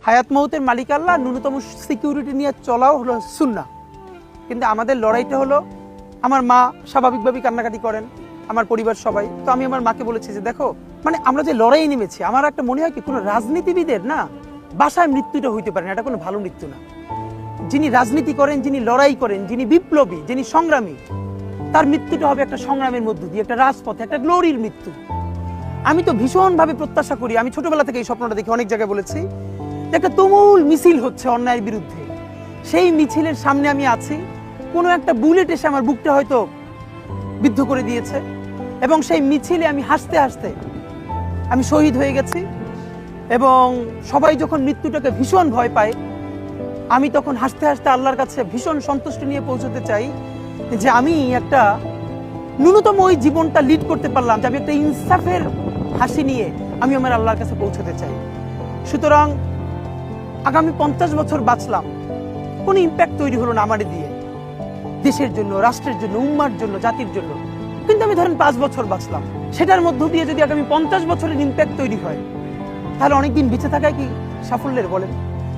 হায়াত মৌতের মালিক আল্লাহ, ন্যূনতম সিকিউরিটি নিয়ে চলাও হলো সুন্নাহ। কিন্তু আমাদের লড়াইটা হলো, আমার মা স্বাভাবিকভাবেই কান্নাকাটি করেন, আমার পরিবার সবাই। তো আমি আমার মাকে বলেছি যে দেখো, মানে আমরা যে লড়াই নেমেছি, আমার একটা মনে হয় কি, কোনো রাজনীতিবিদের না বাসায় মৃত্যুটা হইতে পারে না, এটা কোনো ভালো মৃত্যু না। যিনি রাজনীতি করেন, যিনি লড়াই করেন, যিনি বিপ্লবী, যিনি সংগ্রামী, তার মৃত্যুটা হবে একটা সংগ্রামের মধ্য দিয়ে, একটা রাজপথে, একটা গ্লোরির মৃত্যু। আমি তো ভীষণভাবে প্রত্যাশা করি, আমি ছোটবেলা থেকে এই স্বপ্নটা দেখি, অনেক জায়গায় বলেছি, যে একটা তুমুল মিছিল হচ্ছে অন্যায়ের বিরুদ্ধে, সেই মিছিলের সামনে আমি আছি, কোনো একটা বুলেট এসে আমার বুকটা হয়তো বিদ্ধ করে দিয়েছে, এবং সেই মিছিলে আমি হাসতে হাসতে আমি শহীদ হয়ে গেছি। এবং সবাই যখন মৃত্যুটাকে ভীষণ ভয় পায়, আমি তখন হাসতে হাসতে আল্লাহর কাছে ভীষণ সন্তুষ্টি নিয়ে পৌঁছতে চাই যে আমি একটা ন্যূনতম ওই জীবনটা লিড করতে পারলাম, যে আমি একটা ইনসাফের হাসি নিয়ে আমি আমার আল্লাহর কাছে পৌঁছতে চাই। সুতরাং আগামী 50 বছর বাঁচলাম, কোনো ইম্প্যাক্ট তৈরি হলো না আমারে দিয়ে, দেশের জন্য, রাষ্ট্রের জন্য, উম্মার জন্য, জাতির জন্য। কিন্তু আমি ধরেন 5 বছর বাঁচলাম, সেটার মধ্য দিয়ে যদি আগামী 50 বছরের ইম্প্যাক্ট তৈরি হয়, তাহলে অনেকদিন বেঁচে থাকায় কি সাফল্যের? বলেন,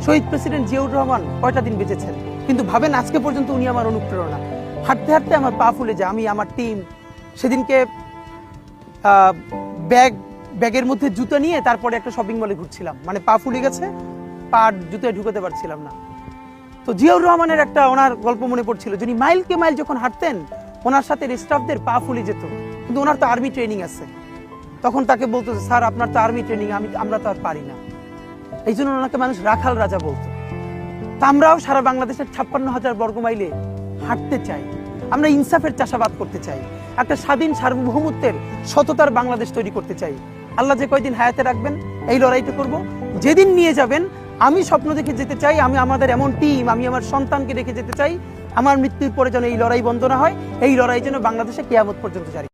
শহীদ প্রেসিডেন্ট জিয়াউর রহমান কয়টা দিন বেঁচেছেন, কিন্তু ভাবেন আজকে পর্যন্ত উনি আমার অনুপ্রেরণা। হাঁটতে হাঁটতে আমার পা ফুলে যায়, আমি, আমার টিম, সেদিনকে ব্যাগের মধ্যে জুতো নিয়ে তারপরে একটা শপিং মলে ঘুরছিলাম, মানে পা ফুলে গেছে, পা জুতোয় ঢুকাতে পারছিলাম না। তো জিয়াউর রহমানের একটা ওনার গল্প মনে পড়ছিল, যিনি মাইলকে মাইল যখন হাঁটতেন, ওনার সাথে স্টাফদের পা ফুলে যেত, কিন্তু ওনার তো আর্মি ট্রেনিং আছে। তখন তাকে বলতো, স্যার আপনার তো আর্মি ট্রেনিং, আমরা তো আর পারি না। এই জন্য ওনাকে মানুষ রাখাল রাজা বলতো। তা আমরাও সারা বাংলাদেশের 56,000 বর্গমাইলে হাঁটতে চাই, আমরা ইনসাফের চাষাবাদ করতে চাই, একটা স্বাধীন সার্বভৌমত্বের সততার বাংলাদেশ তৈরি করতে চাই। আল্লাহ যে কয়দিন হায়াতে রাখবেন, এই লড়াইটা করব। যেদিন নিয়ে যাবেন, আমি স্বপ্ন দেখে যেতে চাই, আমি আমাদের এমন টিম, আমি আমার সন্তানকে রেখে যেতে চাই, আমার মৃত্যুর পরে যেন এই লড়াই বন্ধ না হয়, এই লড়াই যেন বাংলাদেশে কিয়ামত পর্যন্ত জারি।